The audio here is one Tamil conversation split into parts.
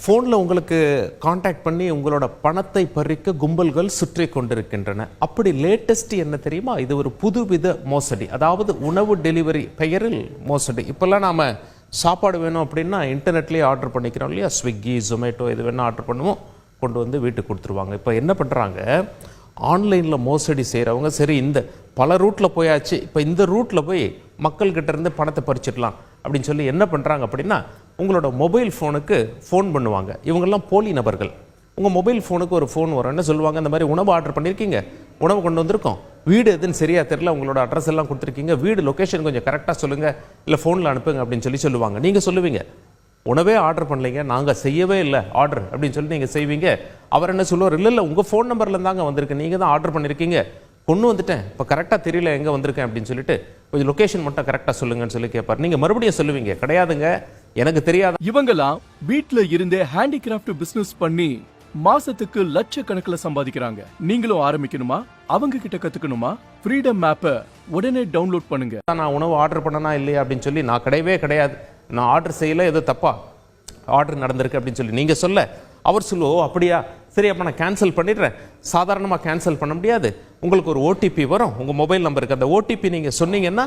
ஃபோனில் உங்களுக்கு காண்டாக்ட் பண்ணி உங்களோட பணத்தை பறிக்க கும்பல்கள் சுற்றி கொண்டிருக்கின்றன. அப்படி லேட்டஸ்ட் என்ன தெரியுமா? இது ஒரு புதுவித மோசடி, அதாவது உணவு டெலிவரி பெயரில் மோசடி. இப்போல்லாம் நாம் சாப்பாடு வேணும் அப்படின்னா இன்டர்நெட்லேயே ஆர்டர் பண்ணிக்கிறோம் இல்லையா? ஸ்விக்கி, ஜொமேட்டோ எது வேணால் ஆர்டர் பண்ணுவோம், கொண்டு வந்து வீட்டுக்கு கொடுத்துருவாங்க. இப்போ என்ன பண்ணுறாங்க, ஆன்லைனில் மோசடி செய்கிறவங்க சரி இந்த பல ரூட்டில் போயாச்சு, இப்போ இந்த ரூட்டில் போய் மக்கள்கிட்ட இருந்து பணத்தை பறிச்சிடலாம் அப்படின்னு சொல்லி என்ன பண்ணுறாங்க அப்படின்னா, உங்களோட மொபைல் ஃபோனுக்கு ஃபோன் பண்ணுவாங்க. இவங்கெல்லாம் போலி நபர்கள். உங்கள் மொபைல் ஃபோனுக்கு ஒரு ஃபோன் வரும். என்ன சொல்லுவாங்க, இந்த மாதிரி உணவு ஆர்டர் பண்ணியிருக்கீங்க, உணவு கொண்டு வந்திருக்கோம், வீடு எதுன்னு சரியாக தெரியல, உங்களோட அட்ரஸ் எல்லாம் கொடுத்துருக்கீங்க, வீடு லொக்கேஷன் கொஞ்சம் கரெக்டாக சொல்லுங்கள், இல்லை ஃபோனில் அனுப்புங்க அப்படின்னு சொல்லுவாங்க. நீங்கள் சொல்லுவீங்க, உணவே ஆர்டர் பண்ணலைங்க, நாங்கள் செய்யவே இல்லை ஆர்டர் அப்படின்னு சொல்லி நீங்கள் செய்வீங்க. அவர் என்ன சொல்லுவார், இல்லை உங்கள் ஃபோன் நம்பரில் தாங்க வந்திருக்கு, நீங்கள் தான் ஆர்டர் பண்ணியிருக்கீங்க, கொண்டு வந்துட்டேன், இப்போ கரெக்டாக தெரியல எங்கே வந்திருக்கேன் அப்படின்னு சொல்லிட்டு கொஞ்சம் லொக்கேஷன் மட்டும் கரெக்டாக சொல்லுங்கன்னு சொல்லி கேட்பார். நீங்கள் மறுபடியும் சொல்லுவீங்க, கிடையாதுங்க எனக்கு தெரியாது. இவங்கெல்லாம் வீட்ல இருந்தே ஹேண்டிகிராஃப்ட் பிசினஸ் பண்ணி மாசத்துக்கு லட்சக்கணக்கில் சம்பாதிக்கிறாங்க. நீங்களும் ஆரம்பிக்கணுமா? அவங்க கிட்ட கத்துக்கணுமா? ஃப்ரீடம் ஆப்பை உடனே டவுன்லோட் பண்ணுங்க. நான் உணவு ஆர்டர் பண்ணனா இல்லையா அப்படின்னு சொல்லி நான் கிடையாது, நான் ஆர்டர் செய்யல, ஏதோ தப்பா ஆர்டர் நடந்திருக்கு அப்படின்னு சொல்லி நீங்க சொல்ல, அவர் சொல்லுவோம் அப்படியா, சரி அப்போ நான் கேன்சல் பண்ணிடுறேன். சாதாரணமாக கேன்சல் பண்ண முடியாது, உங்களுக்கு ஒரு ஓடிபி வரும் உங்கள் மொபைல் நம்பருக்கு. அந்த ஓடிபி நீங்கள் சொன்னீங்கன்னா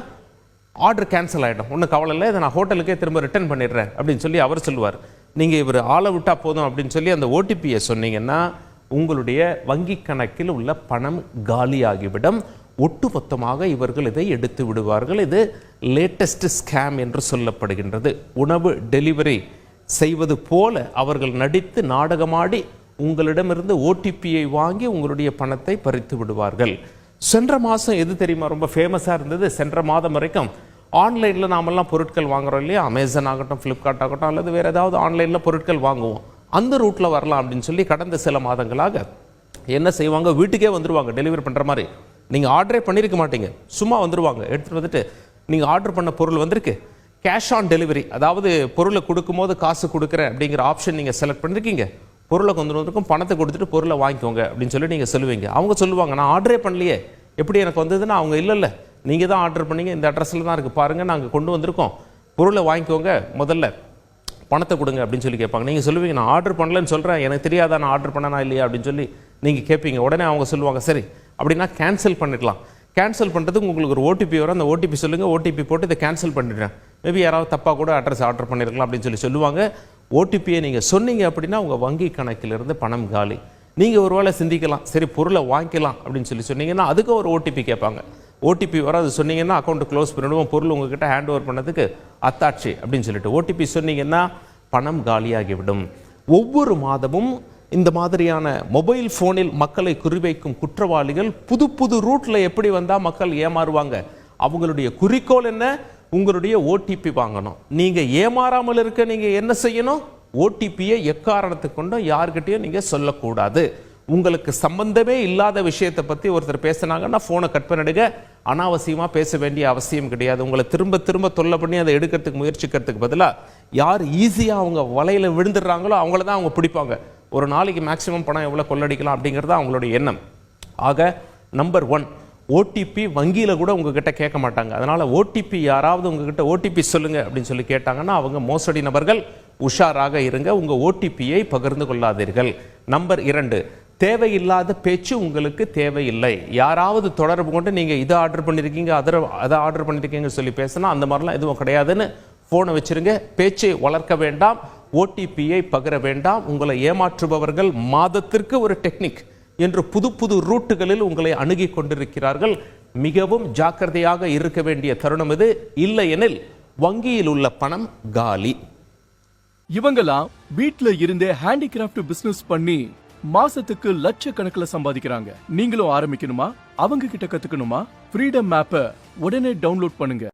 ஆர்டர் கேன்சல் ஆகிடும், ஒன்றும் கவலை இல்லை, இதை நான் ஹோட்டலுக்கே திரும்ப ரிட்டர்ன் பண்ணிடுறேன் அப்படின்னு சொல்லி அவர் சொல்லுவார். நீங்கள் இவர் ஆளை விட்டால் போதும் அப்படின்னு சொல்லி அந்த ஓடிபியை சொன்னீங்கன்னா உங்களுடைய வங்கி கணக்கில் உள்ள பணம் காலியாகிவிடும். ஒட்டுமொத்தமாக இவர்கள் இதை எடுத்து விடுவார்கள். இது லேட்டஸ்ட் ஸ்கேம் என்று சொல்லப்படுகின்றது. உணவு டெலிவரி செய்வது போல அவர்கள் நடித்து நாடகமாடி உங்களிடமிருந்து ஓடிபியை வாங்கி உங்களுடைய பணத்தை பறித்து விடுவார்கள். சென்ற மாதம் எது தெரியுமா ரொம்ப ஃபேமஸாக இருந்தது? சென்ற மாதம் வரைக்கும் ஆன்லைனில் நாமெல்லாம் பொருட்கள் வாங்குறோம் இல்லையா? அமேசான் ஆகட்டும், ஃப்ளிப்கார்ட் ஆகட்டும், அல்லது வேறு ஏதாவது ஆன்லைனில் பொருட்கள் வாங்குவோம். அந்த ரூட்டில் வரலாம் அப்படின்னு சொல்லி கடந்த சில மாதங்களாக என்ன செய்வாங்க, வீட்டுக்கே வந்துடுவாங்க டெலிவரி பண்ணுற மாதிரி. நீங்கள் ஆர்டரே பண்ணியிருக்க மாட்டீங்க, சும்மா வந்துடுவாங்க, எடுத்துகிட்டு வந்துட்டு நீங்கள் ஆர்டர் பண்ண பொருள் வந்திருக்கு, கேஷ் ஆன் டெலிவரி, அதாவது பொருளை கொடுக்கும்போது காசு கொடுக்குறேன் அப்படிங்கிற ஆப்ஷன் நீங்கள் செலக்ட் பண்ணியிருக்கீங்க, பொருளை கொண்டு வந்திருக்கும், பணத்தை கொடுத்துட்டு பொருளை வாங்கிக்கோங்க அப்படின்னு சொல்லி நீங்கள் சொல்லுவீங்க. அவங்க சொல்லுவாங்க, நான் ஆர்டரே பண்ணலையே, எப்படி எனக்கு வந்ததுன்னா, அவங்க இல்லை நீங்கள் தான் ஆர்டர் பண்ணீங்க, இந்த அட்ரஸில் தான் இருக்குது பாருங்கள், நாங்கள் கொண்டு வந்திருக்கோம், பொருளை வாங்கிக்கோங்க, முதல்ல பணத்தை கொடுங்க அப்படின்னு சொல்லி கேட்பாங்க. நீங்கள் சொல்லுவீங்க, நான் ஆர்டர் பண்ணலன்னு சொல்கிறேன், எனக்கு தெரியாதா நான் ஆர்டர் பண்ணனா இல்லையா அப்படின்னு சொல்லி நீங்கள் கேட்பீங்க. உடனே அவங்க சொல்லுவாங்க, சரி அப்படின்னா கேன்சல் பண்ணிடலாம். கேன்சல் பண்ணுறதுக்கு உங்களுக்கு ஒரு ஓடிபி வரும், அந்த ஓடிபி சொல்லுங்கள், ஓடிபி போட்டு இதை கேன்சல் பண்ணிடுறேன், மேபி யாராவது தப்பாக கூட அட்ரஸ் ஆர்டர் பண்ணியிருக்கலாம் அப்படின்னு சொல்லுவாங்க. ஓடிபியை நீங்கள் சொன்னீங்க அப்படின்னா உங்கள் வங்கி கணக்கிலிருந்து பணம் காலி. நீங்கள் ஒரு வேளை சிந்திக்கலாம், சரி பொருளை வாங்கிக்கலாம் அப்படின்னு சொன்னீங்கன்னா அதுக்கு ஒரு ஓடிபி கேட்பாங்க. ஓடிபி வர அது சொன்னீங்கன்னா அக்கௌண்ட்டு க்ளோஸ் பண்ணிவிடுவோம், பொருள் உங்ககிட்ட ஹேண்ட் ஓவர் பண்ணதுக்கு அத்தாட்சி அப்படின்னு சொல்லிட்டு ஓடிபி சொன்னீங்கன்னா பணம் காலியாகிவிடும். ஒவ்வொரு மாதமும் இந்த மாதிரியான மொபைல் ஃபோனில் மக்களை குறிவைக்கும் குற்றவாளிகள் புது ரூட்டில் எப்படி வந்தால் மக்கள் ஏமாறுவாங்க. அவங்களுடைய குறிக்கோள் என்ன? உங்களுடைய ஓடிபி வாங்கணும். நீங்கள் ஏமாறாமல் இருக்க நீங்கள் என்ன செய்யணும்? ஓடிபியை எக்காரணத்துக்கு கொண்டும் யார்கிட்டையும் நீங்கள் சொல்லக்கூடாது. உங்களுக்கு சம்பந்தமே இல்லாத விஷயத்தை பற்றி ஒருத்தர் பேசினாங்கன்னா ஃபோனை கட் பண்ணிடுங்க. அனாவசியமாக பேச வேண்டிய அவசியம் கிடையாது. உங்களை திரும்ப தொல்லை பண்ணி அதை எடுக்கிறதுக்கு முயற்சிக்கிறதுக்கு பதிலாக யார் ஈஸியாக அவங்க வலையில் விழுந்துடுறாங்களோ அவங்கள தான் அவங்க பிடிப்பாங்க. ஒரு நாளைக்கு மேக்ஸிமம் பணம் எவ்வளோ கொள்ளடிக்கலாம் அப்படிங்கிறது அவங்களுடைய எண்ணம். ஆக நம்பர் 1, ஓடிபி வங்கியில் கூட உங்ககிட்ட கேட்க மாட்டாங்க. அதனால் ஓடிபி யாராவது உங்ககிட்ட ஓடிபி சொல்லுங்க அப்படின்னு சொல்லி கேட்டாங்கன்னா அவங்க மோசடி நபர்கள், உஷாராக இருங்க, உங்கள் ஓடிபியை பகிர்ந்து கொள்ளாதீர்கள். நம்பர் 2, தேவையில்லாத பேச்சு உங்களுக்கு தேவையில்லை. யாராவது தொடர்பு கொண்டு நீங்கள் இதை ஆர்டர் பண்ணியிருக்கீங்க, அதை ஆர்டர் பண்ணியிருக்கீங்கன்னு சொல்லி பேசினா அந்த மாதிரிலாம் எதுவும் கிடையாதுன்னு ஃபோனை வச்சுருங்க. பேச்சை வளர்க்க வேண்டாம், ஓடிபியை பகிர வேண்டாம். உங்களை ஏமாற்றுபவர்கள் மாதத்திற்கு ஒரு டெக்னிக் என்று புது ரூட்டுகளில் உங்களை அணுகி கொண்டிருக்கிறார்கள். மிகவும் ஜாக்கிரதையாக இருக்க வேண்டிய தருணம் இது. இல்லையெனில் வங்கியில் உள்ள பணம் காலி. இவங்கெல்லாம் வீட்ல இருந்தே ஹேண்டிகிராஃப்ட் பிசினஸ் பண்ணி மாசத்துக்கு லட்சக்கணக்கில் சம்பாதிக்கிறாங்க. நீங்களும் ஆரம்பிக்கணுமா? அவங்க கிட்ட கத்துக்கணுமா? ஃப்ரீடம் ஆப்பை உடனே டவுன்லோட் பண்ணுங்க.